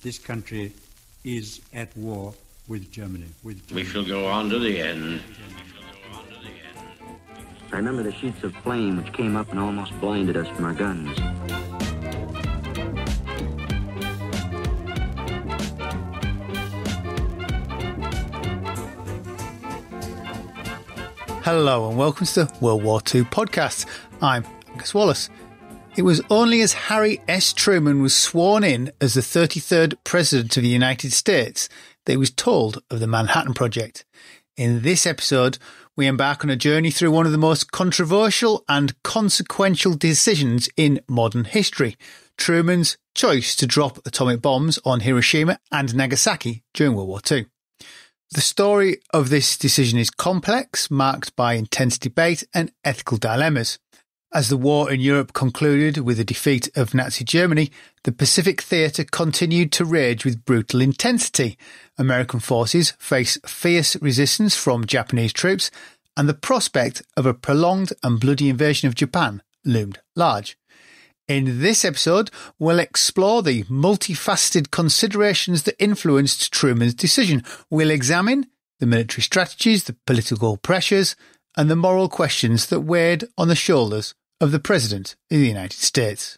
this country is at war with Germany. We shall go on to the end. I remember the sheets of flame which came up and almost blinded us from our guns. Hello and welcome to the World War II podcast. I'm Angus Wallace. It was only as Harry S. Truman was sworn in as the 33rd President of the United States that he was told of the Manhattan Project. In this episode, we embark on a journey through one of the most controversial and consequential decisions in modern history, Truman's choice to drop atomic bombs on Hiroshima and Nagasaki during World War II. The story of this decision is complex, marked by intense debate and ethical dilemmas. As the war in Europe concluded with the defeat of Nazi Germany, the Pacific theatre continued to rage with brutal intensity. American forces faced fierce resistance from Japanese troops, and the prospect of a prolonged and bloody invasion of Japan loomed large. In this episode, we'll explore the multifaceted considerations that influenced Truman's decision. We'll examine the military strategies, the political pressures, and the moral questions that weighed on the shoulders of the President of the United States.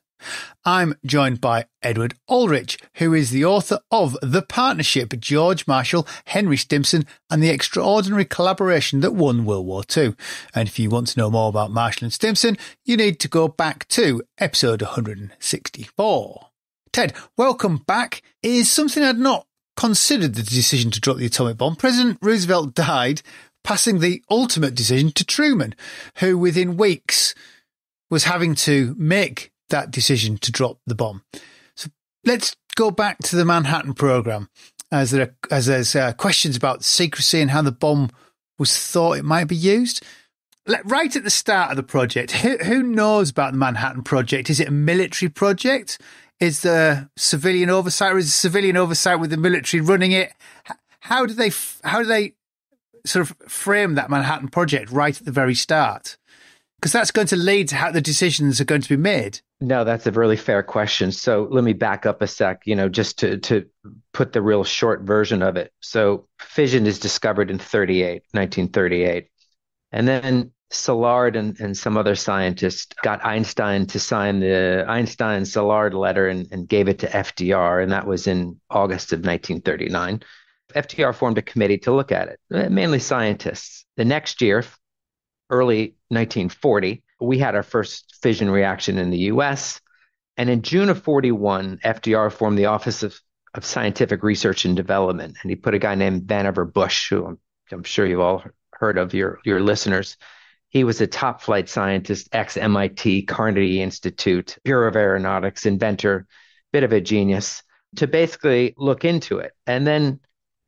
I'm joined by Edward Ulrich, who is the author of The Partnership, George Marshall, Henry Stimson, and the Extraordinary Collaboration That Won World War II. And if you want to know more about Marshall and Stimson, you need to go back to episode 164. Ted, welcome back. It is something I'd not considered the decision to drop the atomic bomb. President Roosevelt died, passing the ultimate decision to Truman, who within weeks was having to make that decision to drop the bomb. So let's go back to the Manhattan Programme, as there's questions about secrecy and how the bomb was thought it might be used. Right at the start of the project, who knows about the Manhattan Project? Is it a military project? Is there civilian oversight, or is there civilian oversight with the military running it? How do they sort of frame that Manhattan Project right at the very start? Because that's going to lead to how the decisions are going to be made. No, that's a really fair question. So let me back up a sec, just to put the real short version of it. So fission is discovered in 1938. And then Szilard and some other scientists got Einstein to sign the Einstein-Szilard letter and gave it to FDR. And that was in August of 1939. FDR formed a committee to look at it, mainly scientists. The next year, early 1940, we had our first fission reaction in the U.S. And in June of 41, FDR formed the Office of Scientific Research and Development. And he put a guy named Vannevar Bush, who I'm sure you've all heard of, your listeners. He was a top flight scientist, ex-MIT, Carnegie Institute, Bureau of Aeronautics, inventor, bit of a genius, to basically look into it. And then,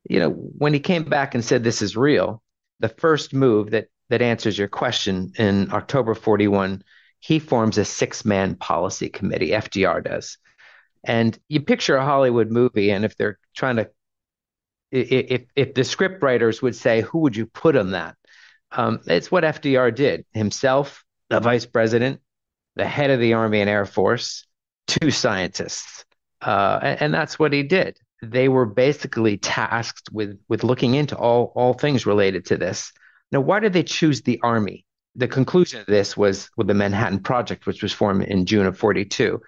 when he came back and said this is real, the first move that answers your question, in October 41, he forms a 6-man policy committee, FDR does. And you picture a Hollywood movie, and if they're trying to, if the script writers would say, who would you put on that? It's what FDR did. Himself, the vice president, the head of the Army and Air Force, 2 scientists. And that's what he did. They were basically tasked with looking into all things related to this. Now, why did they choose the Army? The conclusion of this was with the Manhattan Project, which was formed in June of 42.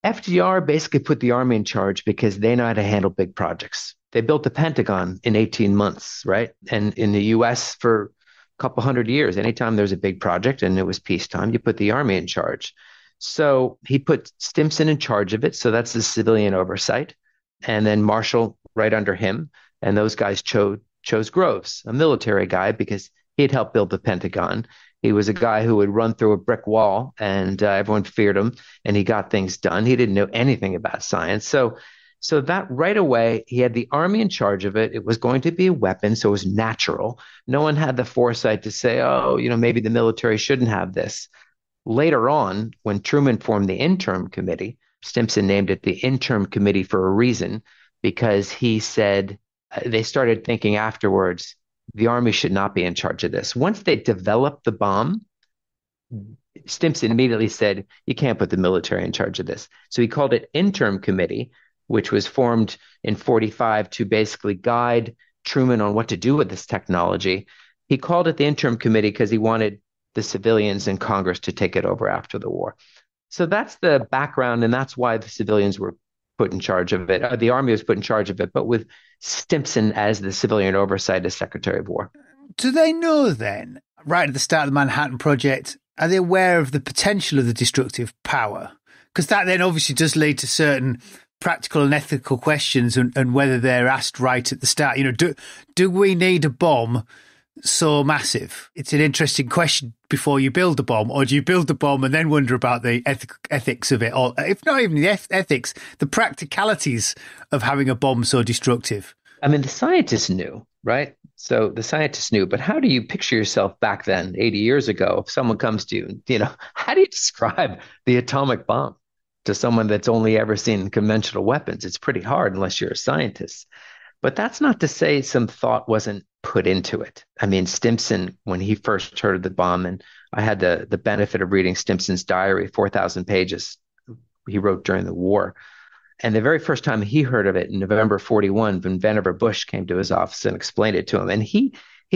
FDR basically put the Army in charge because they know how to handle big projects. They built the Pentagon in 18 months, right? And in the U.S. for a couple hundred years, anytime there's a big project and it was peacetime, you put the Army in charge. So he put Stimson in charge of it. So that's the civilian oversight. And then Marshall right under him. And those guys chose Groves, a military guy, because he had helped build the Pentagon. He was a guy who would run through a brick wall and everyone feared him, and he got things done. He didn't know anything about science. So that right away, he had the Army in charge of it. It was going to be a weapon, so it was natural. No one had the foresight to say, maybe the military shouldn't have this. Later on, when Truman formed the interim committee, Stimson named it the interim committee for a reason, because he said, they started thinking afterwards, the Army should not be in charge of this. Once they developed the bomb, Stimson immediately said, you can't put the military in charge of this. So he called it interim committee which was formed in 45 to basically guide Truman on what to do with this technology. He called it the Interim Committee because he wanted the civilians in Congress to take it over after the war. So that's the background, and that's why the civilians were put in charge of it. The Army was put in charge of it, but with Stimson as the civilian oversight as Secretary of War. Do they know then, right at the start of the Manhattan Project, are they aware of the potential of the destructive power? Because that then obviously does lead to certain practical and ethical questions, and whether they're asked right at the start. Do we need a bomb so massive? It's an interesting question before you build the bomb, or do you build the bomb and then wonder about the ethics of it, or if not even the ethics, the practicalities of having a bomb so destructive? I mean, the scientists knew, right? So the scientists knew, but how do you picture yourself back then, 80 years ago, if someone comes to you, how do you describe the atomic bomb to someone that's only ever seen conventional weapons? It's pretty hard unless you're a scientist. But that's not to say some thought wasn't put into it. I mean, Stimson, when he first heard of the bomb, and I had the benefit of reading Stimson's diary, 4,000 pages he wrote during the war. And the very first time he heard of it in November 41, when Vannevar Bush came to his office and explained it to him, and he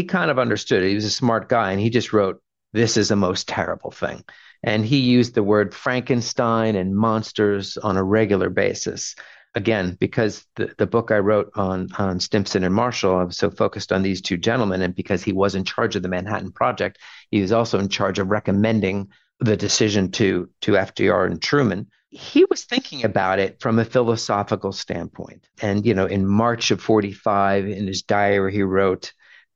kind of understood it. He was a smart guy, and he just wrote, "This is a most terrible thing." And he used the word Frankenstein and monsters on a regular basis. Again, because the book I wrote on Stimson and Marshall, I was so focused on these two gentlemen, and because he was in charge of the Manhattan Project, he was also in charge of recommending the decision to FDR and Truman. He was thinking about it from a philosophical standpoint. And, in March of 45, in his diary, he wrote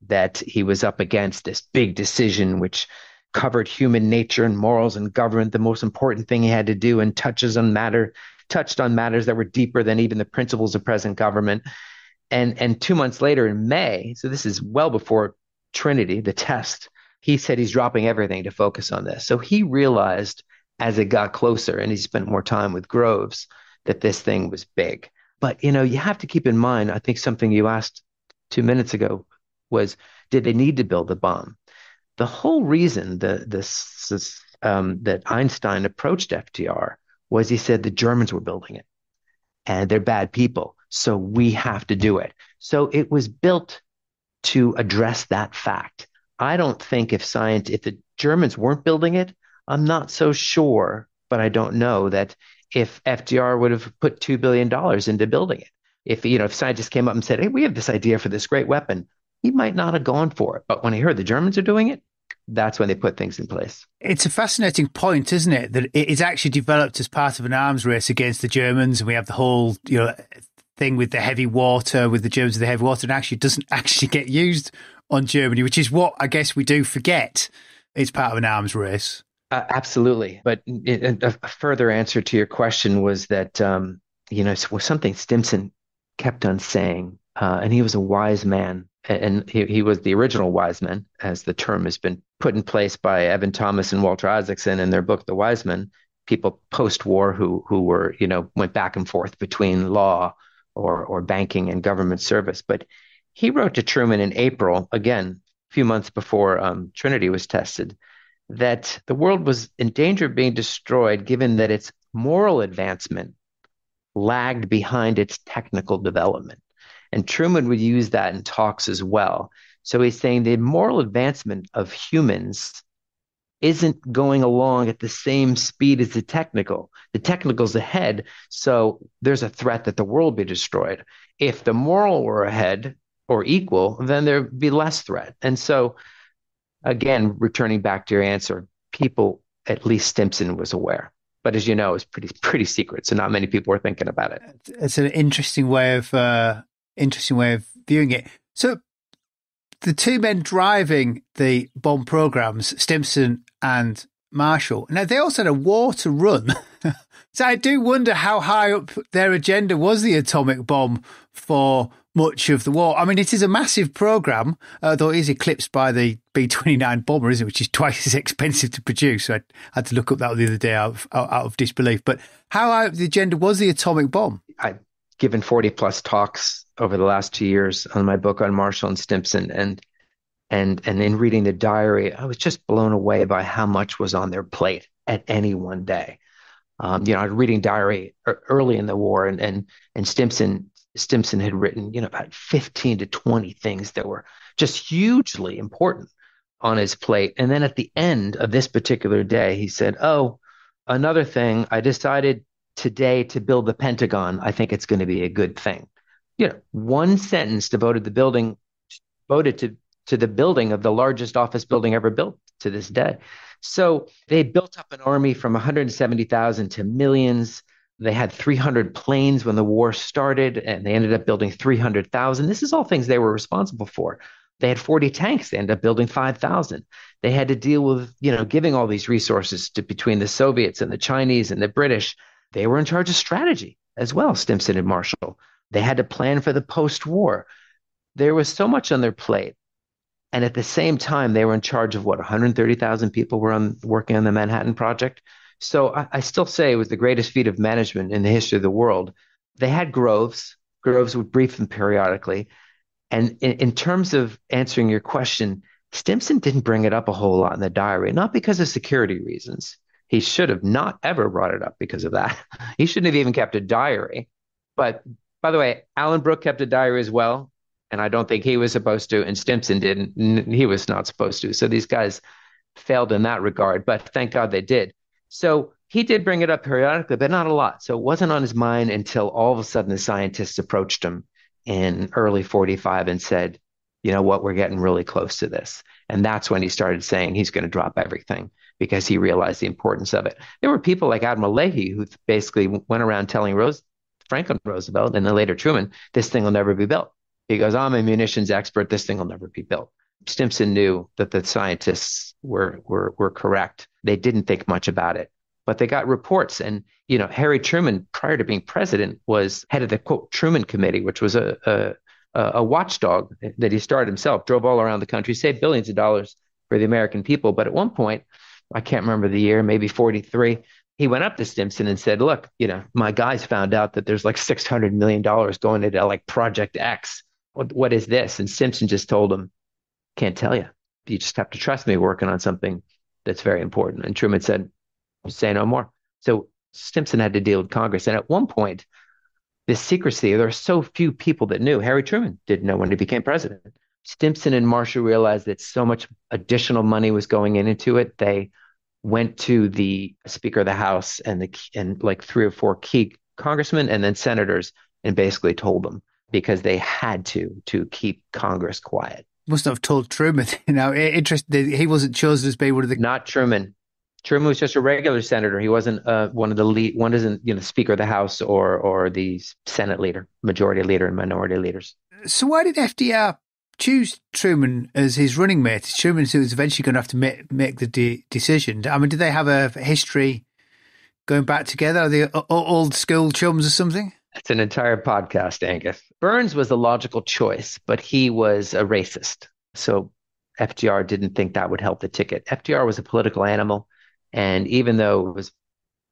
that he was up against this big decision, which covered human nature and morals and government, the most important thing he had to do, and touched on matters that were deeper than even the principles of present government. And 2 months later in May, so this is well before Trinity, the test, he said he's dropping everything to focus on this. So he realized as it got closer, and he spent more time with Groves, that this thing was big. But, you you have to keep in mind, I think something you asked 2 minutes ago was, did they need to build the bomb? The whole reason that Einstein approached FDR was he said the Germans were building it, and they're bad people, so we have to do it. So it was built to address that fact. I don't think if the Germans weren't building it, I'm not so sure, but I don't know that if FDR would have put $2 billion into building it. If scientists came up and said, "Hey, we have this idea for this great weapon," he might not have gone for it. But when he heard the Germans are doing it, that's when they put things in place. It's a fascinating point, isn't it? That it is actually developed as part of an arms race against the Germans. And we have the whole, thing with the heavy water, with the Germans with the heavy water, and actually doesn't actually get used on Germany, which is what I guess we do forget. It's part of an arms race. Absolutely. But a further answer to your question was that, was something Stimson kept on saying, and he was a wise man, and he was the original wise man, as the term has been put in place by Evan Thomas and Walter Isaacson in their book, The Wise Men, people post-war who were, went back and forth between law or banking and government service. But he wrote to Truman in April, again, a few months before Trinity was tested, that the world was in danger of being destroyed given that its moral advancement lagged behind its technical development. And Truman would use that in talks as well. So he's saying the moral advancement of humans isn't going along at the same speed as the technical. The technical's ahead, so there's a threat that the world be destroyed. If the moral were ahead or equal, then there'd be less threat. And so again, returning back to your answer, people, at least Stimson was aware. But as you know, it's pretty secret, so not many people were thinking about it. It's an interesting way of viewing it. So the two men driving the bomb programs, Stimson and Marshall, now they also had a war to run. So I do wonder how high up their agenda was the atomic bomb for much of the war. I mean, it is a massive program, though it is eclipsed by the B-29 bomber, isn't it? Which is twice as expensive to produce. So I had to look up that the other day out of disbelief. But how high up the agenda was the atomic bomb? I've given 40 plus talks over the last 2 years on my book on Marshall and Stimson, and in reading the diary, I was just blown away by how much was on their plate at any one day. I was reading diary early in the war, and Stimson had written, about 15 to 20 things that were just hugely important on his plate. And then at the end of this particular day, he said, "Oh, another thing, I decided today to build the Pentagon. I think it's going to be a good thing." One sentence devoted to the building of the largest office building ever built to this day. So they built up an army from 170,000 to millions. They had 300 planes when the war started, and they ended up building 300,000. This is all things they were responsible for. They had 40 tanks. They ended up building 5,000. They had to deal with, giving all these resources between the Soviets and the Chinese and the British. They were in charge of strategy as well, Stimson and Marshall. They had to plan for the post-war. There was so much on their plate. And at the same time, they were in charge of 130,000 people were working on the Manhattan Project. So I still say it was the greatest feat of management in the history of the world. They had Groves. Groves would brief them periodically. And in terms of answering your question, Stimson didn't bring it up a whole lot in the diary, not because of security reasons. He should have not ever brought it up because of that. He shouldn't have even kept a diary. But by the way, Alan Brooke kept a diary as well. And I don't think he was supposed to, and Stimson didn't. He was not supposed to. So these guys failed in that regard, but thank God they did. So he did bring it up periodically, but not a lot. So it wasn't on his mind until all of a sudden the scientists approached him in early 45 and said, "You know what, we're getting really close to this." And that's when he started saying he's going to drop everything because he realized the importance of it. There were people like Admiral Leahy who basically went around telling Franklin Roosevelt and then later Truman, this thing will never be built. He goes, "I'm a munitions expert. This thing will never be built." Stimson knew that the scientists were correct. They didn't think much about it, but they got reports. And, Harry Truman, prior to being president, was head of the, quote, Truman Committee, which was a watchdog that he started himself, drove all around the country, saved billions of dollars for the American people. But at one point, I can't remember the year, maybe 43, he went up to Stimson and said, "Look, my guys found out that there's like $600 million going into like Project X. What is this?" And Stimson just told him, "Can't tell you. You just have to trust me working on something that's very important." And Truman said, "Say no more." So Stimson had to deal with Congress. And at one point, this secrecy, there are so few people that knew. Harry Truman didn't know when he became president. Stimson and Marshall realized that so much additional money was going into it. They went to the Speaker of the House and like 3 or 4 key congressmen and then senators and basically told them, because they had to keep Congress quiet. Must have told Truman. Interesting. He wasn't chosen as being one of the. Not Truman. Truman was just a regular senator. He wasn't one of the lead. One isn't Speaker of the House or the Senate leader, majority leader, and minority leaders. So why did FDR choose Truman as his running mate? Truman who was eventually going to have to make the decision. I mean, did they have a history going back together? Are they old school chums or something? It's an entire podcast, Angus. Burns was the logical choice, but he was a racist. So FDR didn't think that would help the ticket. FDR was a political animal. And even though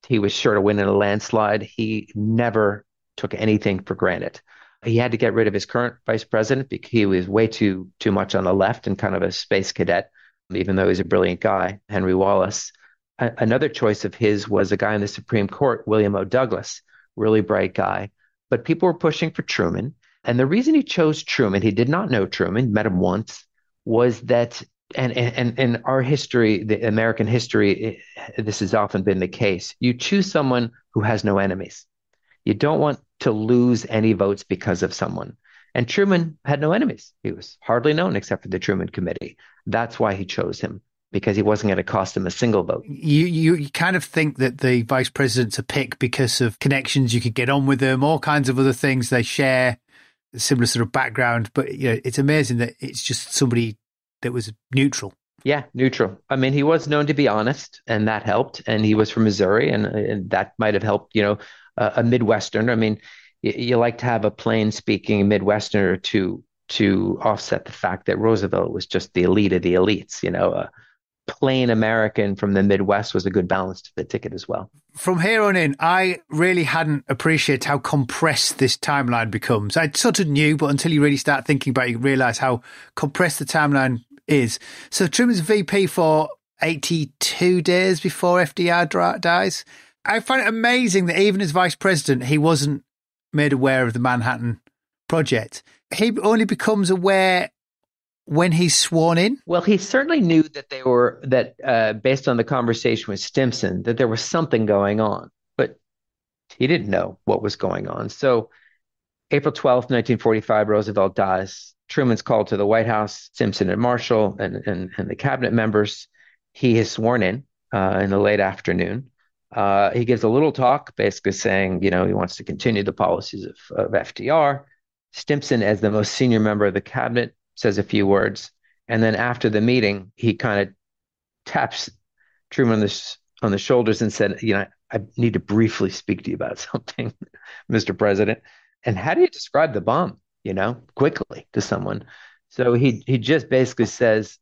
he was sure to win in a landslide, he never took anything for granted. He had to get rid of his current vice president because he was way too much on the left and kind of a space cadet, even though he's a brilliant guy, Henry Wallace. Another choice of his was a guy in the Supreme Court, William O. Douglas, really bright guy. But people were pushing for Truman. And the reason he chose Truman, he did not know Truman, met him once, was that, and in our history, the American history, this has often been the case. You choose someone who has no enemies. You don't want to lose any votes because of someone. And Truman had no enemies. He was hardly known except for the Truman Committee. That's why he chose him, because he wasn't going to cost him a single vote. You kind of think that the vice president's a pick because of connections, you could get on with them, all kinds of other things. They share a similar sort of background, but it's amazing that it's just somebody that was neutral. Yeah, neutral. I mean, he was known to be honest, and that helped. And he was from Missouri, and that might have helped, a Midwesterner. I mean, you like to have a plain-speaking Midwesterner to offset the fact that Roosevelt was just the elite of the elites. A plain American from the Midwest was a good balance to the ticket as well. From here on in, I really hadn't appreciated how compressed this timeline becomes. I sort of knew, but until you really start thinking about it, you realise how compressed the timeline is. So Truman's VP for 82 days before FDR dies. I find it amazing that even as vice president, he wasn't made aware of the Manhattan Project. He only becomes aware when he's sworn in. Well, he certainly knew that based on the conversation with Stimson, that there was something going on, but he didn't know what was going on. So April 12th, 1945, Roosevelt dies. Truman's called to the White House, Stimson and Marshall and the cabinet members. He is sworn in the late afternoon. He gives a little talk basically saying, he wants to continue the policies of FDR. Stimson, as the most senior member of the cabinet, says a few words. And then after the meeting, he kind of taps Truman on the shoulders and said, I need to briefly speak to you about something, Mr. President. And how do you describe the bomb, quickly to someone? So he just basically says,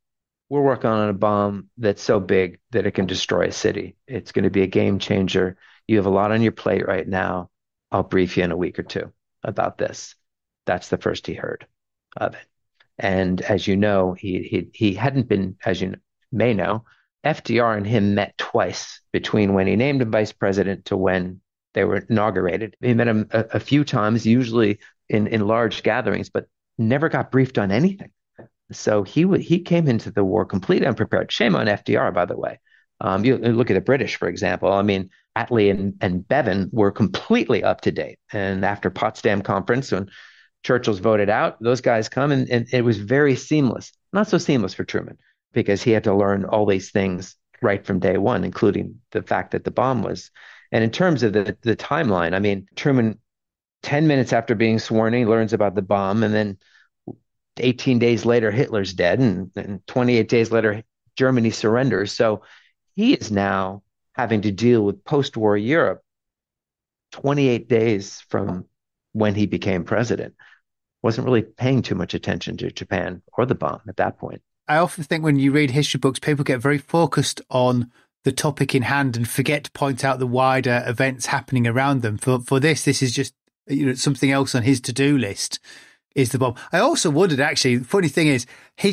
we're working on a bomb that's so big that it can destroy a city. It's going to be a game changer. You have a lot on your plate right now. I'll brief you in a week or two about this. That's the first he heard of it. And as you know, he hadn't been, as you may know, FDR and him met twice between when he named him vice president to when they were inaugurated. He met him a few times, usually in large gatherings, but never got briefed on anything. So he came into the war completely unprepared. Shame on FDR, by the way. You look at the British, for example. I mean, Attlee and Bevan were completely up to date. And after Potsdam Conference, when Churchill's voted out, those guys come and it was very seamless. Not so seamless for Truman because he had to learn all these things right from day one, including the fact that the bomb was. And in terms of the timeline, I mean, Truman, 10 minutes after being sworn in, learns about the bomb. And then 18 days later, Hitler's dead. And 28 days later, Germany surrenders. So he is now having to deal with post-war Europe 28 days from when he became president. Wasn't really paying too much attention to Japan or the bomb at that point. I often think when you read history books, people get very focused on the topic in hand and forget to point out the wider events happening around them. For this is just something else on his to-do list is the bomb. I also wondered, actually, the funny thing is,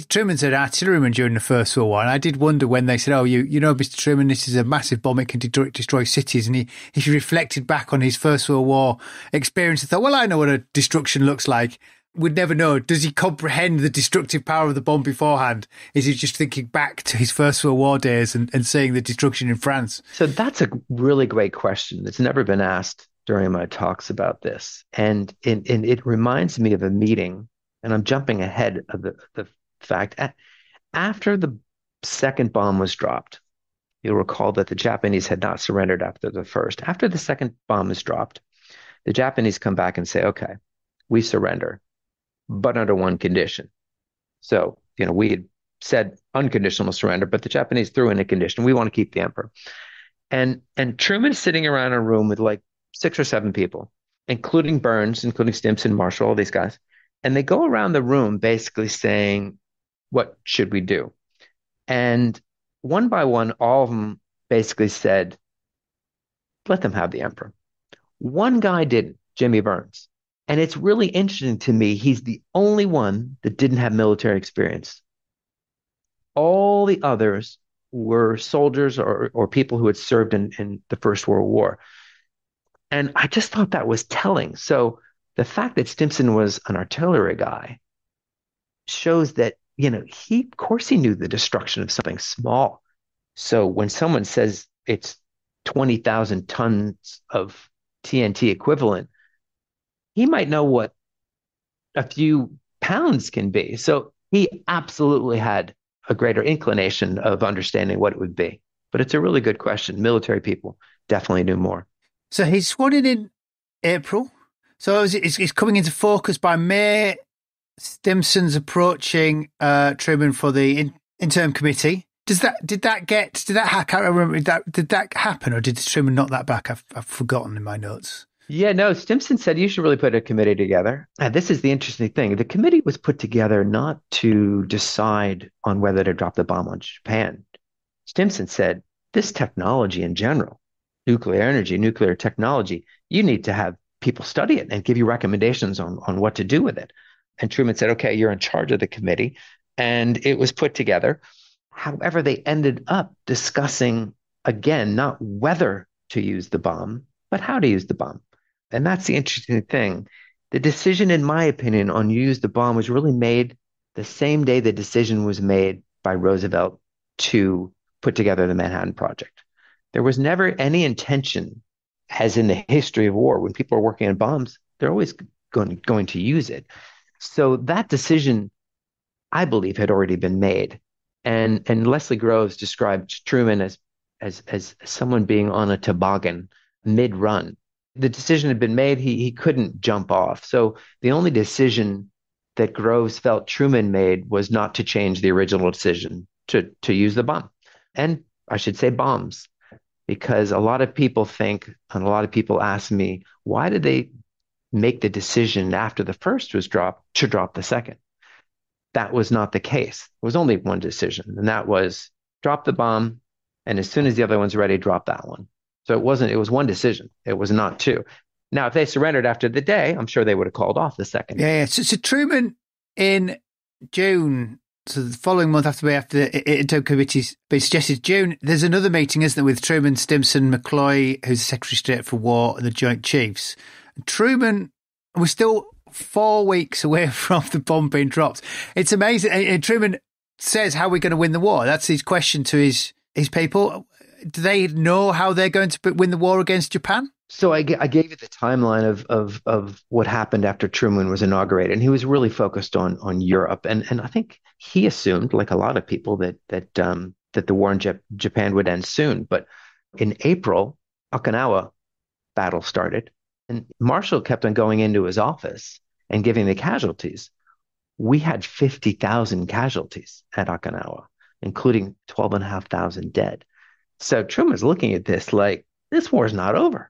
Truman's an artilleryman during the First World War, and I did wonder when they said, Mr. Truman, this is a massive bomb, it can destroy cities. And if he reflected back on his First World War experience, he thought, well, I know what a destruction looks like. We'd never know. Does he comprehend the destructive power of the bomb beforehand? Is he just thinking back to his First World War days and seeing the destruction in France? So that's a really great question that's never been asked during my talks about this. And it reminds me of a meeting, and I'm jumping ahead of the fact. After the second bomb was dropped, you'll recall that the Japanese had not surrendered after the first. After the second bomb is dropped, the Japanese come back and say, okay, we surrender, but under one condition. So, we had said unconditional surrender, but the Japanese threw in a condition. We want to keep the emperor. And Truman's sitting around a room with like 6 or 7 people, including Burns, including Stimson, Marshall, all these guys. And they go around the room basically saying, what should we do? And one by one, all of them basically said, let them have the emperor. One guy didn't, Jimmy Burns. And it's really interesting to me, he's the only one that didn't have military experience. All the others were soldiers or people who had served in the First World War. And I just thought that was telling. So the fact that Stimson was an artillery guy shows that, of course he knew the destruction of something small. So when someone says it's 20,000 tons of TNT equivalent, he might know what a few pounds can be. So he absolutely had a greater inclination of understanding what it would be. But it's a really good question. Military people definitely knew more. So he's sworn in April. So it's coming into focus by May. Stimson's approaching Truman for the interim committee. Did that happen, or did Truman knock that back? I've forgotten in my notes. Yeah, no, Stimson said you should really put a committee together. And this is the interesting thing. The committee was put together not to decide on whether to drop the bomb on Japan. Stimson said, this technology in general, nuclear energy, nuclear technology, you need to have people study it and give you recommendations on what to do with it. And Truman said, okay, you're in charge of the committee. And it was put together. However, they ended up discussing, again, not whether to use the bomb, but how to use the bomb. And that's the interesting thing. The decision, in my opinion, on use the bomb was really made the same day the decision was made by Roosevelt to put together the Manhattan Project. There was never any intention, as in the history of war, when people are working on bombs, they're always going to use it. So that decision, I believe, had already been made. And Leslie Groves described Truman as someone being on a toboggan mid-run. The decision had been made. He couldn't jump off. So the only decision that Groves felt Truman made was not to change the original decision to use the bomb. And I should say bombs, because a lot of people think, and a lot of people ask me, why did they make the decision after the first was dropped to drop the second? That was not the case. It was only one decision, and that was drop the bomb, and as soon as the other one's ready, drop that one. So it was one decision. It was not two. Now, if they surrendered after the day, I'm sure they would have called off the second. Yeah. So Truman in June, so the following month after the Atomic Committee's been suggested, June, there's another meeting, isn't there, with Truman, Stimson, McCloy, who's the Secretary of State for War, and the Joint Chiefs. Truman, we're still 4 weeks away from the bomb being dropped. It's amazing. And Truman says, how are we going to win the war? That's his question to his people. Do they know how they're going to win the war against Japan? So I gave you the timeline of what happened after Truman was inaugurated, and he was really focused on Europe, and I think he assumed, like a lot of people, that the war in Japan would end soon. But in April, Okinawa battle started, and Marshall kept on going into his office and giving the casualties. We had 50,000 casualties at Okinawa, including 12,500 dead. So Truman's looking at this like, this war's not over.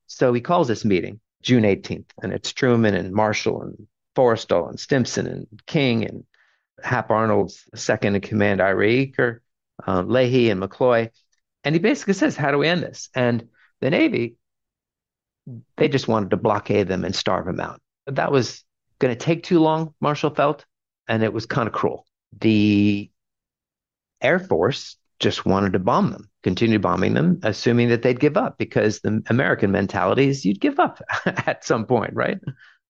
So he calls this meeting June 18th, and it's Truman and Marshall and Forrestal and Stimson and King and Hap Arnold's second in command, Ira Eaker, Leahy and McCloy. And he basically says, how do we end this? And the Navy, they just wanted to blockade them and starve them out. That was going to take too long, Marshall felt, and it was kind of cruel. The Air Force just wanted to bomb them, continue bombing them, assuming that they'd give up, because the American mentality is you'd give up at some point, right?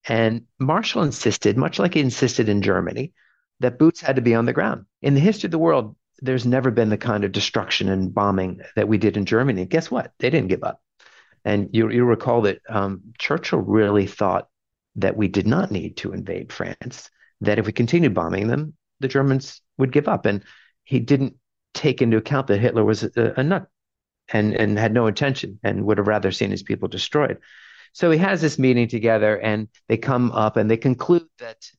And Marshall insisted, much like he insisted in Germany, that boots had to be on the ground. In the history of the world, there's never been the kind of destruction and bombing that we did in Germany. And guess what? They didn't give up. And you recall that Churchill really thought that we did not need to invade France, that if we continued bombing them, the Germans would give up. And he didn't take into account that Hitler was a nut and had no intention and would have rather seen his people destroyed. So he has this meeting together, and they come up and they conclude that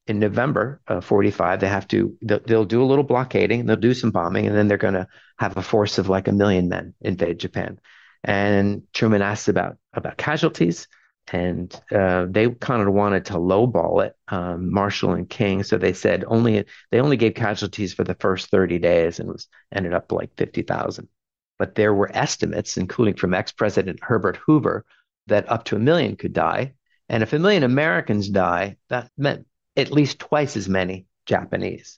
in November of 45, they'll do a little blockading, and they'll do some bombing, and then they're going to have a force of like 1 million men invade Japan. And Truman asks about casualties, and they kind of wanted to lowball it, Marshall and King. So they said they only gave casualties for the first 30 days, and ended up like 50,000. But there were estimates, including from ex-President Herbert Hoover, that up to 1 million could die. And if 1 million Americans die, that meant at least twice as many Japanese.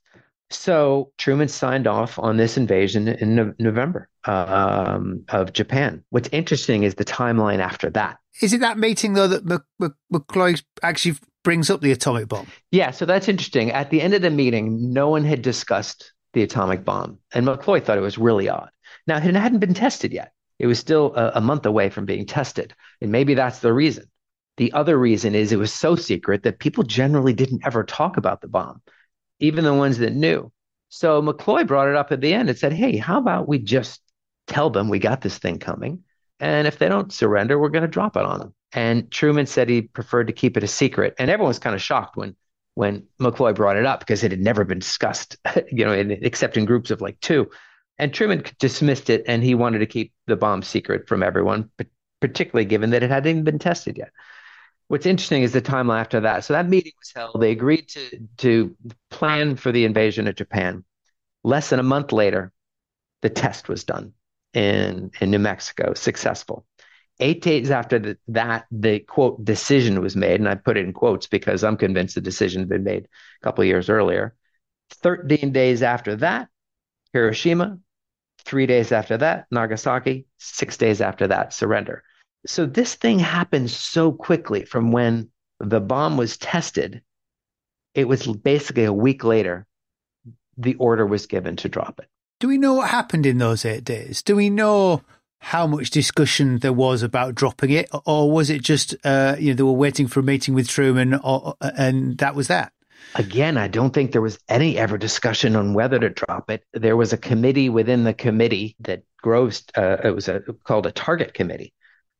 So Truman signed off on this invasion in November of Japan. What's interesting is the timeline after that. Is it that meeting, though, that McCloy actually brings up the atomic bomb? Yeah, so that's interesting. At the end of the meeting, no one had discussed the atomic bomb, and McCloy thought it was really odd. Now, it hadn't been tested yet. It was still a month away from being tested, and maybe that's the reason. The other reason is it was so secret that people generally didn't ever talk about the bomb, even the ones that knew. So McCloy brought it up at the end and said, hey, how about we just tell them we got this thing coming, and if they don't surrender, we're going to drop it on them. And Truman said he preferred to keep it a secret, and everyone was kind of shocked when McCloy brought it up, because it had never been discussed, except in groups of like two. And Truman dismissed it, and he wanted to keep the bomb secret from everyone, but particularly given that it hadn't even been tested yet. What's interesting is the timeline after that. So that meeting was held. They agreed to plan for the invasion of Japan. Less than a month later, the test was done in New Mexico, successful. 8 days after that, the quote decision was made, and I put it in quotes because I'm convinced the decision had been made a couple of years earlier. 13 days after that, Hiroshima. 3 days after that, Nagasaki. 6 days after that, surrender. So this thing happened so quickly from when the bomb was tested. It was basically a week later, the order was given to drop it. Do we know what happened in those 8 days? Do we know how much discussion there was about dropping it? Or was it just, they were waiting for a meeting with Truman and that was that? Again, I don't think there was any ever discussion on whether to drop it. There was a committee within the committee that Groves, it was called a target committee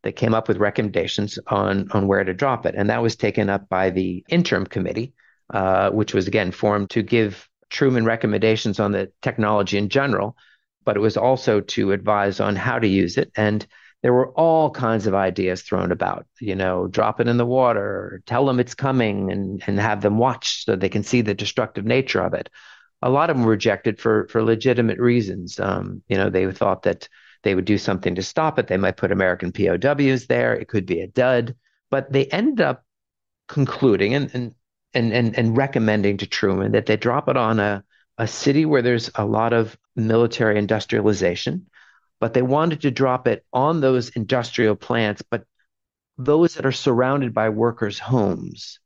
that came up with recommendations on where to drop it. And that was taken up by the interim committee, which was again formed to give Truman recommendations on the technology in general, but it was also to advise on how to use it. And there were all kinds of ideas thrown about, drop it in the water, tell them it's coming and have them watch so they can see the destructive nature of it. A lot of them were rejected for legitimate reasons. They thought that they would do something to stop it. They might put American POWs there. It could be a dud, but they ended up concluding and recommending to Truman that they drop it on a city where there's a lot of military industrialization, but they wanted to drop it on those industrial plants, but those that are surrounded by workers' homes.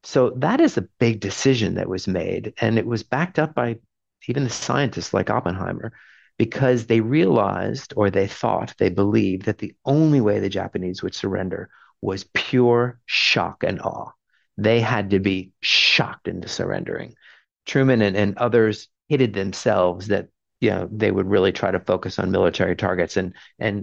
So that is a big decision that was made, and it was backed up by even the scientists like Oppenheimer, because they realized, or they thought, they believed that the only way the Japanese would surrender was pure shock and awe. They had to be shocked into surrendering. Truman and others hated themselves that they would really try to focus on military targets and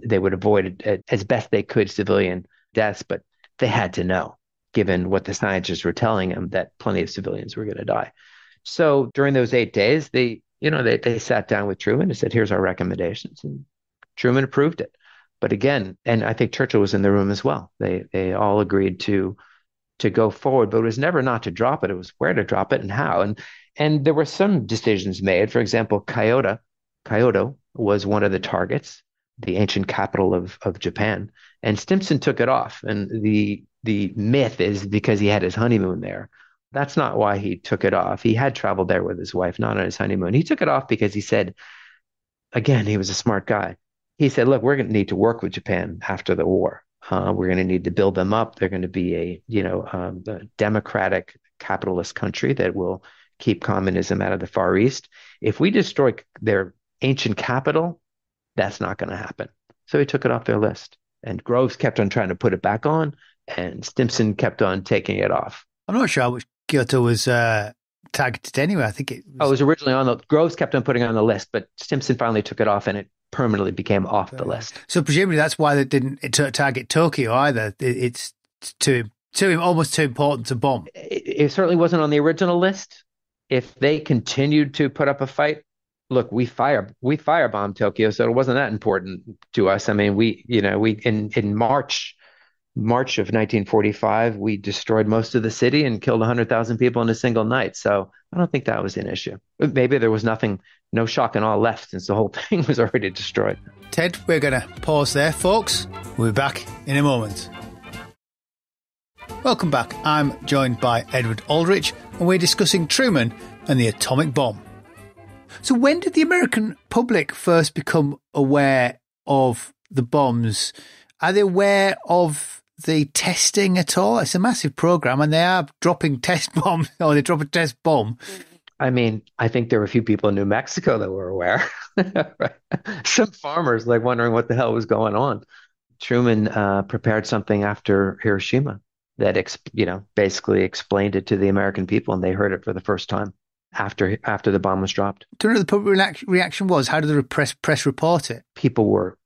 they would avoid as best they could civilian deaths, but they had to know, given what the scientists were telling them, that plenty of civilians were going to die. So during those 8 days, they sat down with Truman and said, "Here's our recommendations," and Truman approved it. But again, and I think Churchill was in the room as well. They all agreed to go forward, but it was never not to drop it. It was where to drop it and how. And there were some decisions made. For example, Kyoto was one of the targets, the ancient capital of Japan, and Stimson took it off. And the myth is because he had his honeymoon there. That's not why he took it off. He had traveled there with his wife, not on his honeymoon. He took it off because he said, again, he was a smart guy. He said, look, we're going to need to work with Japan after the war. We're going to need to build them up. They're going to be a democratic capitalist country that will keep communism out of the Far East. If we destroy their ancient capital, that's not going to happen. So he took it off their list. And Groves kept on trying to put it back on, and Stimson kept on taking it off. I'm not sure how much Kyoto was targeted anyway. I think it was originally on the Groves kept on putting it on the list, but Stimson finally took it off, and it permanently became off the list. So presumably that's why they didn't target Tokyo either. It's almost too important to bomb. It certainly wasn't on the original list. If they continued to put up a fight, look, we firebombed Tokyo, so it wasn't that important to us. I mean, we in March of 1945, we destroyed most of the city and killed 100,000 people in a single night. So I don't think that was an issue. Maybe there was no shock and awe left since the whole thing was already destroyed. Ted, we're going to pause there, folks. We'll be back in a moment. Welcome back. I'm joined by Edward Aldrich, and we're discussing Truman and the atomic bomb. So when did the American public first become aware of the bombs? Are they aware of the testing at all? It's a massive program, and they are dropping test bombs, or they drop a test bomb. I mean, I think there were a few people in New Mexico that were aware. Some farmers wondering what the hell was going on. Truman prepared something after Hiroshima that basically explained it to the American people, and they heard it for the first time after the bomb was dropped. Do you know what the public reaction was? How did the press report it? People were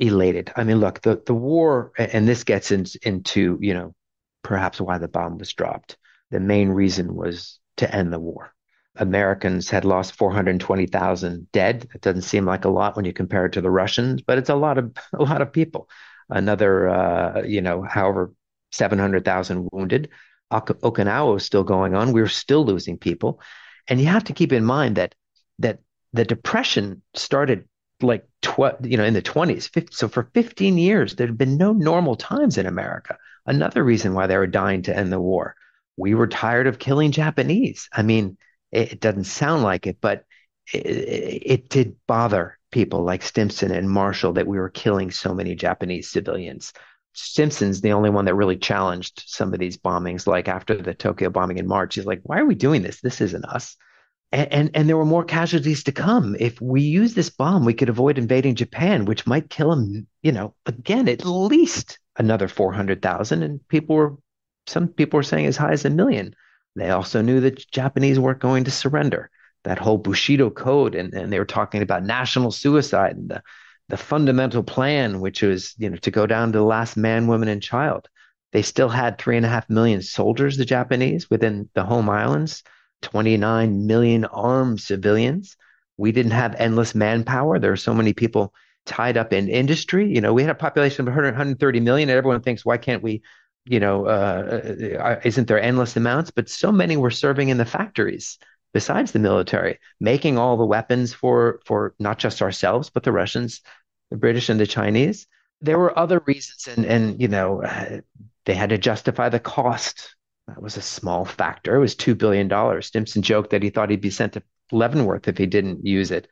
elated. I mean, look, the war, and this gets into perhaps why the bomb was dropped. The main reason was to end the war. Americans had lost 420,000 dead. It doesn't seem like a lot when you compare it to the Russians, but it's a lot of people. Another, however, 700,000 wounded. Okinawa was still going on. We were still losing people. And you have to keep in mind that the Depression started in the 20s. So for 15 years, there had been no normal times in America. Another reason why they were dying to end the war. We were tired of killing Japanese. I mean, it doesn't sound like it, but it did bother people like Stimson and Marshall that we were killing so many Japanese civilians. Stimson's the only one that really challenged some of these bombings, like after the Tokyo bombing in March. He's like, why are we doing this? This isn't us. And there were more casualties to come. If we use this bomb, we could avoid invading Japan, which might kill them, again, at least another 400,000. And some people were saying as high as 1 million. They also knew that Japanese weren't going to surrender. That whole Bushido Code, and they were talking about national suicide and the fundamental plan, which was, to go down to the last man, woman, and child. They still had 3.5 million soldiers, the Japanese, within the home islands, 29 million armed civilians. We didn't have endless manpower. There are so many people tied up in industry. We had a population of 130 million, and everyone thinks, why can't we, isn't there endless amounts? But so many were serving in the factories besides the military, making all the weapons for not just ourselves, but the Russians, the British, and the Chinese. There were other reasons, and they had to justify the cost. That was a small factor. It was $2 billion. Stimson joked that he thought he'd be sent to Leavenworth if he didn't use it.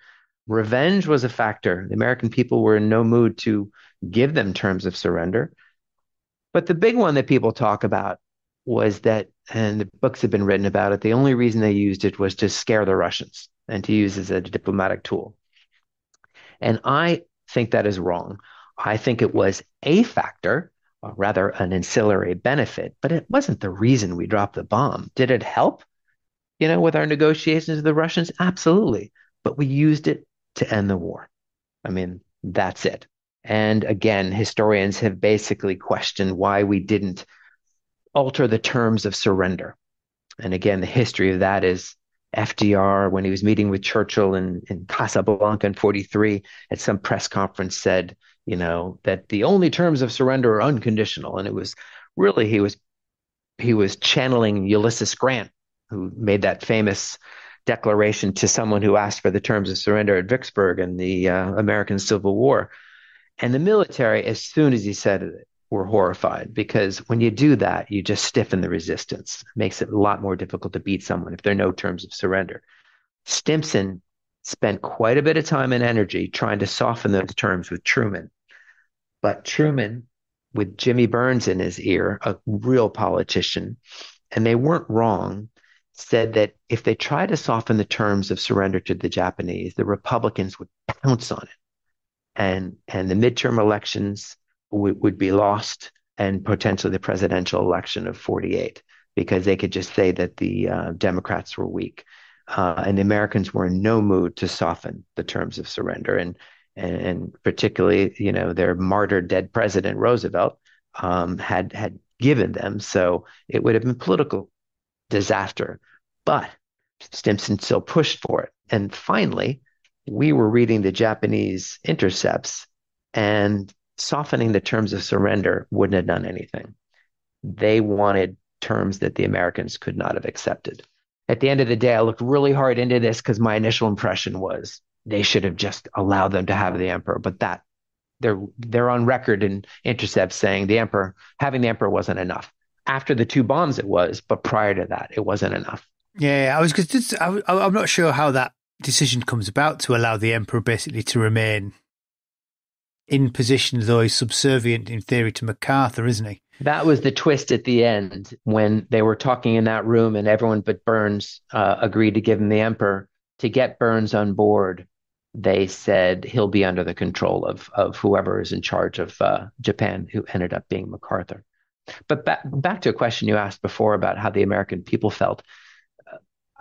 Revenge was a factor. The American people were in no mood to give them terms of surrender. But the big one that people talk about was that, and the books have been written about it, the only reason they used it was to scare the Russians and to use as a diplomatic tool. And I think that is wrong. I think it was a factor, or rather an ancillary benefit, but it wasn't the reason we dropped the bomb. Did it help, with our negotiations with the Russians? Absolutely. But we used it to end the war. I mean, that's it. And again, historians have basically questioned why we didn't alter the terms of surrender. And again, the history of that is FDR, when he was meeting with Churchill in Casablanca in 1943, at some press conference said, that the only terms of surrender are unconditional. And it was really, he was channeling Ulysses Grant, who made that famous declaration to someone who asked for the terms of surrender at Vicksburg in the American Civil War. And the military, as soon as he said it, were horrified, because when you do that, you just stiffen the resistance. It makes it a lot more difficult to beat someone if there are no terms of surrender. Stimson spent quite a bit of time and energy trying to soften those terms with Truman. But Truman, with Jimmy Burns in his ear, a real politician, and they weren't wrong, said that if they tried to soften the terms of surrender to the Japanese, the Republicans would pounce on it. And the midterm elections would be lost, and potentially the presidential election of 1948, because they could just say that the Democrats were weak. And the Americans were in no mood to soften the terms of surrender. And particularly, their martyred dead president, Roosevelt, had given them. So it would have been political disaster. But Stimson still pushed for it. And finally, we were reading the Japanese intercepts, and softening the terms of surrender wouldn't have done anything. They wanted terms that the Americans could not have accepted. At the end of the day, I looked really hard into this because my initial impression was they should have just allowed them to have the emperor. But that they're on record in intercepts saying having the emperor wasn't enough. After the 2 bombs, it was, but prior to that, it wasn't enough. Yeah, I'm not sure how that decision comes about to allow the emperor basically to remain in position, though he's subservient in theory to MacArthur, isn't he? That was the twist at the end when they were talking in that room, and everyone but Burns agreed to give him the emperor. To get Burns on board, they said he'll be under the control of whoever is in charge of Japan, who ended up being MacArthur. But back to a question you asked before about how the American people felt.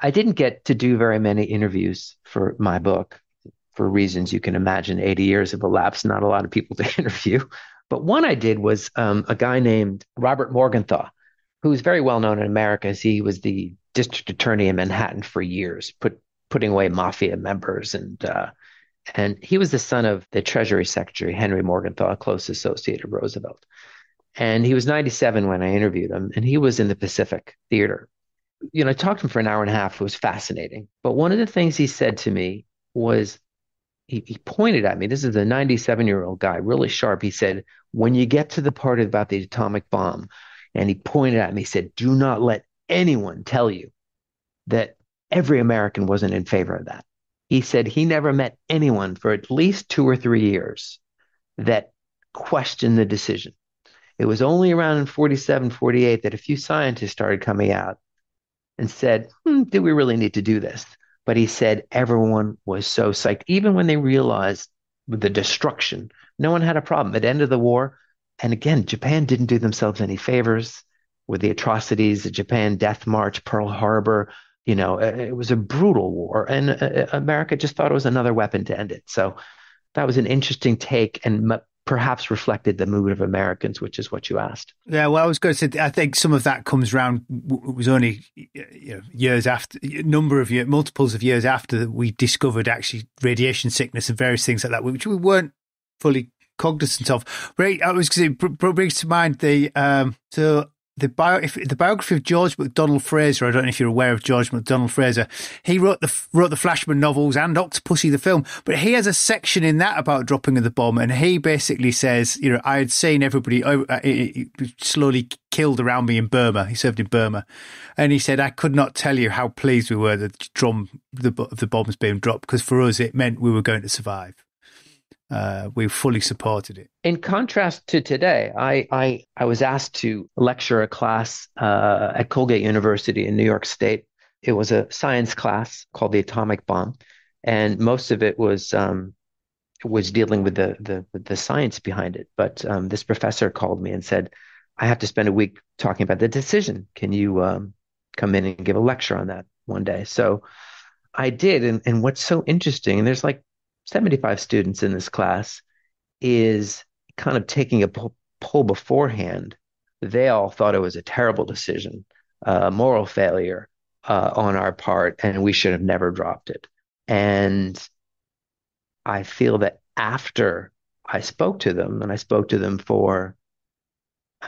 I didn't get to do very many interviews for my book for reasons you can imagine. 80 years have elapsed, not a lot of people to interview. But one I did was a guy named Robert Morgenthau, who's very well known in America, as he was the district attorney in Manhattan for years, putting away mafia members. And he was the son of the Treasury Secretary, Henry Morgenthau, a close associate of Roosevelt. And he was 97 when I interviewed him, and he was in the Pacific Theater. I talked to him for an hour and a half. It was fascinating. But one of the things he said to me was, he pointed at me. This is a 97-year-old guy, really sharp. He said, when you get to the part about the atomic bomb, and he pointed at me, he said, do not let anyone tell you that every American wasn't in favor of that. He said he never met anyone for at least 2 or 3 years that questioned the decision. It was only around in 47, 48 that a few scientists started coming out and said, do we really need to do this? But he said everyone was so psyched, even when they realized the destruction, no one had a problem. At the end of the war, and again, Japan didn't do themselves any favors with the atrocities, the Japan Death March, Pearl Harbor. It was a brutal war, and America just thought it was another weapon to end it. So that was an interesting take, and perhaps reflected the mood of Americans, which is what you asked. Yeah, well, I was going to say, I think some of that comes around. It was only years after, multiples of years after we discovered actually radiation sickness and various things like that, which we weren't fully cognizant of. Right, I was going to say, brings to mind the biography of George MacDonald Fraser. I don't know if you're aware of George MacDonald Fraser. He wrote the Flashman novels and Octopussy the film, but he has a section in that about dropping of the bomb, and he basically says, I had seen everybody slowly killed around me in Burma. He served in Burma, and he said, I could not tell you how pleased we were that the bombs being dropped, because for us it meant we were going to survive. We fully supported it. In contrast to today, I was asked to lecture a class at Colgate University in New York State. It was a science class called the atomic bomb, and most of it was dealing with the science behind it. But this professor called me and said, I have to spend a week talking about the decision. Can you come in and give a lecture on that one day? So I did, and what's so interesting, and there's like 75 students in this class, is kind of taking a poll beforehand. They all thought it was a terrible decision, moral failure on our part, and we should have never dropped it. And I feel that after I spoke to them, and I spoke to them for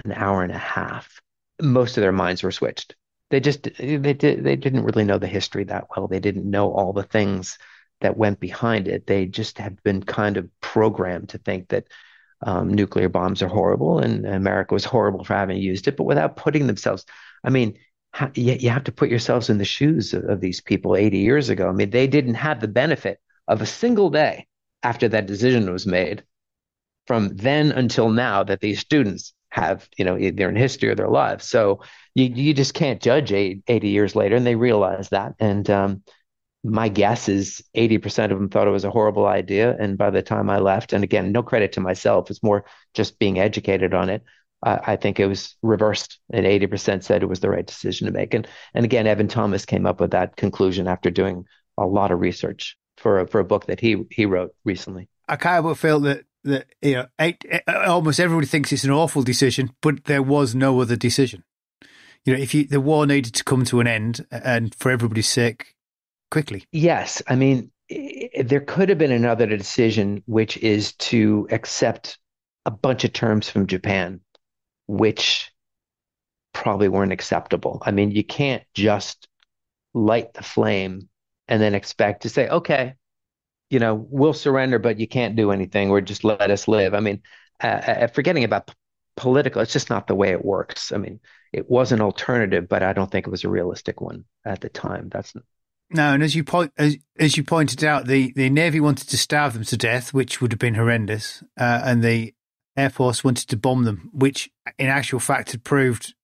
an hour and a half, most of their minds were switched. They didn't really know the history that well. They didn't know all the things that went behind it. They just have been kind of programmed to think that nuclear bombs are horrible and America was horrible for having used it, but without putting themselves, you have to put yourselves in the shoes of these people 80 years ago. I mean, they didn't have the benefit of a single day after that decision was made from then until now that these students have, either in history or their lives. So you just can't judge 80 years later, and they realize that. And my guess is 80% of them thought it was a horrible idea. And by the time I left, and again, no credit to myself, it's more just being educated on it. I think it was reversed, and 80% said it was the right decision to make. And again, Evan Thomas came up with that conclusion after doing a lot of research for a book that he wrote recently. I kind of feel that almost everybody thinks it's an awful decision, but there was no other decision. If the war needed to come to an end, and for everybody's sake, quickly. Yes. I mean, there could have been another decision, which is to accept a bunch of terms from Japan, which probably weren't acceptable. I mean, you can't just light the flame and then expect to say, okay, we'll surrender, but you can't do anything, or just let us live. I mean, forgetting about political, it's just not the way it works. I mean, it was an alternative, but I don't think it was a realistic one at the time. No, and as you pointed out, the Navy wanted to starve them to death, which would have been horrendous, and the Air Force wanted to bomb them, which in actual fact had proved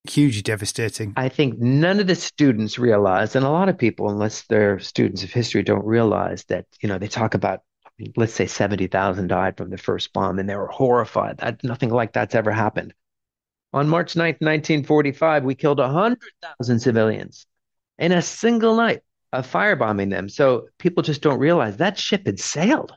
hugely devastating. I think none of the students realized, and a lot of people, unless they're students of history, don't realize that, they talk about, let's say 70,000 died from the first bomb, and they were horrified that nothing like that's ever happened. On March 9th, 1945, we killed 100,000 civilians in a single night of firebombing them. So people just don't realize that ship had sailed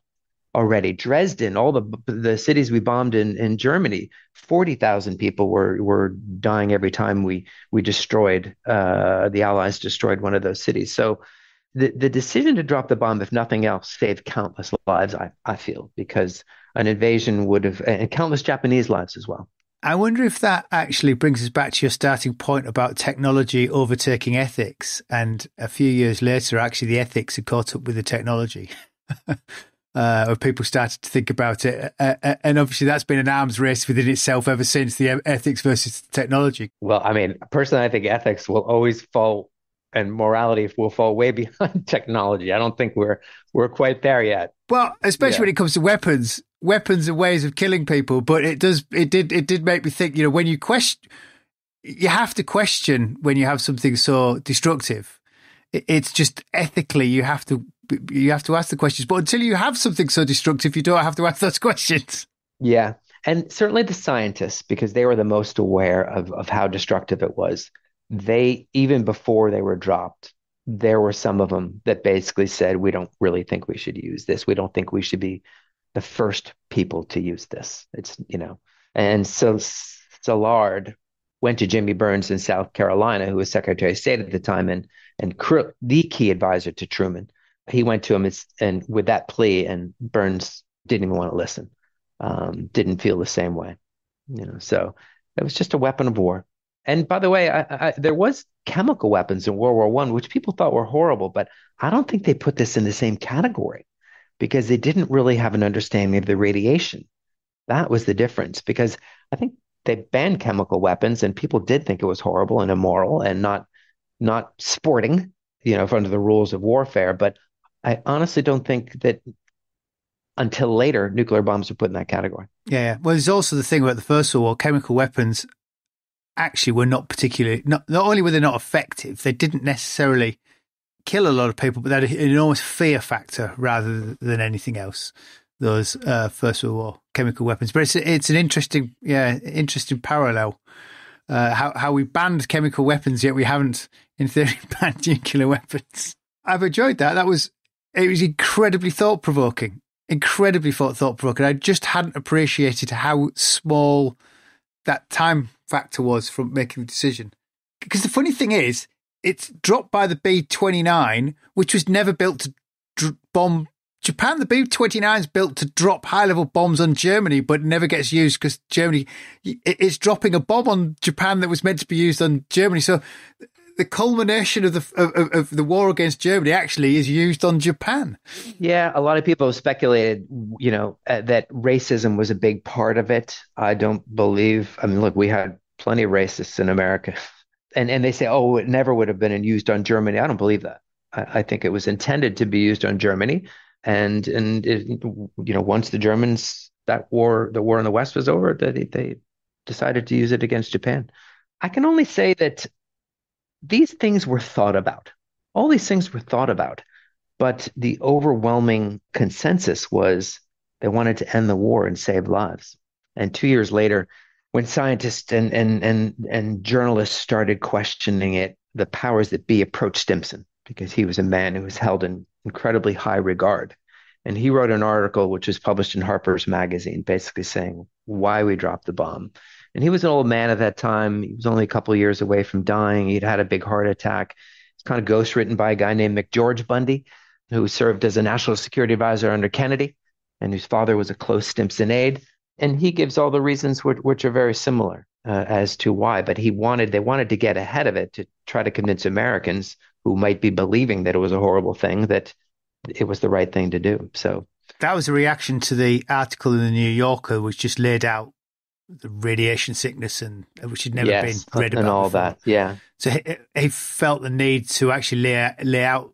already. Dresden, all the cities we bombed in Germany, 40,000 people were dying every time we destroyed, the Allies destroyed one of those cities. So the decision to drop the bomb, if nothing else, saved countless lives, I feel, because an invasion would have, and countless Japanese lives as well. I wonder if that actually brings us back to your starting point about technology overtaking ethics. And a few years later, actually, the ethics had caught up with the technology. Or people started to think about it. And obviously, that's been an arms race within itself ever since, the ethics versus technology. Well, I mean, personally, I think ethics will always fall and morality will fall way behind technology. I don't think we're quite there yet. Well, especially when it comes to weapons and ways of killing people. But it did make me think, when you have to question when you have something so destructive. It's just ethically, you have to ask the questions. But until you have something so destructive, you don't have to ask those questions. Yeah. And certainly the scientists, because they were the most aware of how destructive it was. They, even before they were dropped, there were some of them that basically said, we don't really think we should use this. We don't think we should be the first people to use this. And so Szilard went to Jimmy Burns in South Carolina, who was Secretary of State at the time, and the key advisor to Truman. He went to him and with that plea, and Burns didn't even want to listen. Didn't feel the same way, So it was just a weapon of war. And by the way, there was chemical weapons in World War I, which people thought were horrible, but I don't think they put this in the same category because they didn't really have an understanding of the radiation. That was the difference, because I think they banned chemical weapons and people did think it was horrible and immoral and not sporting, under the rules of warfare. But I honestly don't think that until later, nuclear bombs were put in that category. Yeah. Well, there's also the thing about the First World War, chemical weapons actually were not particularly, not only were they not effective, they didn't necessarily kill a lot of people, but they had an enormous fear factor rather than anything else, those First World War chemical weapons. But it's an interesting parallel, how we banned chemical weapons, yet we haven't, in theory, banned nuclear weapons. I've enjoyed that. It was incredibly thought-provoking. I just hadn't appreciated how small that time factor was from making the decision. Because the funny thing is, it's dropped by the B-29, which was never built to bomb Japan. The B-29 is built to drop high-level bombs on Germany, but never gets used because Germany is dropping a bomb on Japan that was meant to be used on Germany. So the culmination of the war against Germany actually is used on Japan. Yeah, a lot of people have speculated, that racism was a big part of it. I don't believe. I mean, look, we had plenty of racists in America, and they say, oh, it never would have been used on Germany. I don't believe that. I think it was intended to be used on Germany, and once the Germans, the war in the West was over, they decided to use it against Japan. I can only say that these things were thought about. All these things were thought about, but the overwhelming consensus was they wanted to end the war and save lives. And 2 years later, when scientists and journalists started questioning it, the powers that be approached Stimson, because he was a man who was held in incredibly high regard. And he wrote an article which was published in Harper's Magazine, basically saying why we dropped the bomb. And he was an old man at that time. He was only a couple of years away from dying. He'd had a big heart attack. It's kind of ghostwritten by a guy named McGeorge Bundy, who served as a national security advisor under Kennedy, and whose father was a close Stimson aide. And he gives all the reasons which are very similar as to why. But they wanted to get ahead of it to try to convince Americans who might be believing that it was a horrible thing that it was the right thing to do. So that was a reaction to the article in the New Yorker, which just laid out the radiation sickness and which had never been read about and all before. That. Yeah. So he felt the need to actually lay out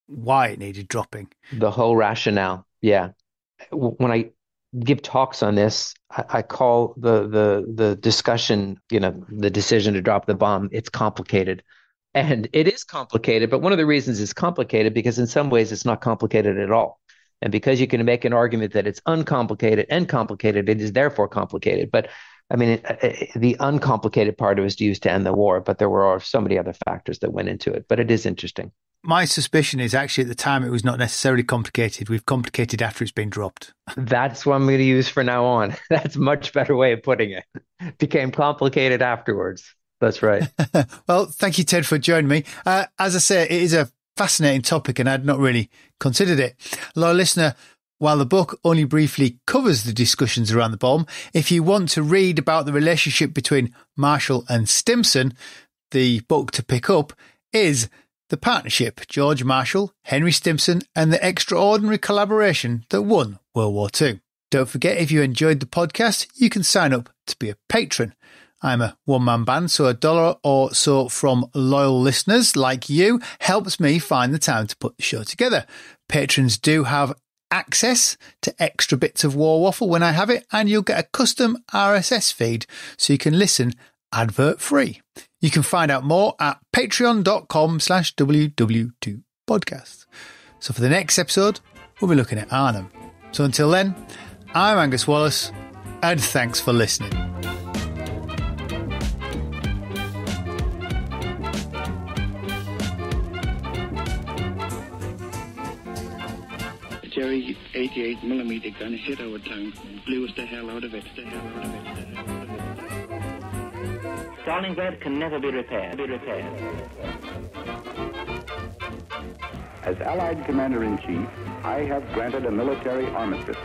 why it needed dropping. The whole rationale. Yeah. When I give talks on this, I call the discussion, the decision to drop the bomb, it's complicated. And it is complicated, but one of the reasons it's complicated because in some ways it's not complicated at all. And because you can make an argument that it's uncomplicated and complicated, it is therefore complicated. But I mean, the uncomplicated part was used to end the war, but there were so many other factors that went into it. But it is interesting. My suspicion is actually at the time it was not necessarily complicated. We've complicated after it's been dropped. That's what I'm going to use from now on. That's a much better way of putting it. Became complicated afterwards. That's right. Well, thank you, Ted, for joining me. As I say, it is a fascinating topic and I'd not really considered it. Loyal listener, while the book only briefly covers the discussions around the bomb, if you want to read about the relationship between Marshall and Stimson, the book to pick up is The Partnership, George Marshall, Henry Stimson and the Extraordinary Collaboration That Won World War II. Don't forget, if you enjoyed the podcast, you can sign up to be a patron. I'm a one-man band, so $1 or so from loyal listeners like you helps me find the time to put the show together. Patrons do have access to extra bits of War Waffle when I have it, and you'll get a custom RSS feed so you can listen advert-free. You can find out more at patreon.com/WW2podcast. So for the next episode, we'll be looking at Arnhem. So until then, I'm Angus Wallace, and thanks for listening. Jerry 88mm gun hit our town, blew us the hell out of it. Stalingrad can never be repaired. As Allied Commander-in-Chief, I have granted a military armistice.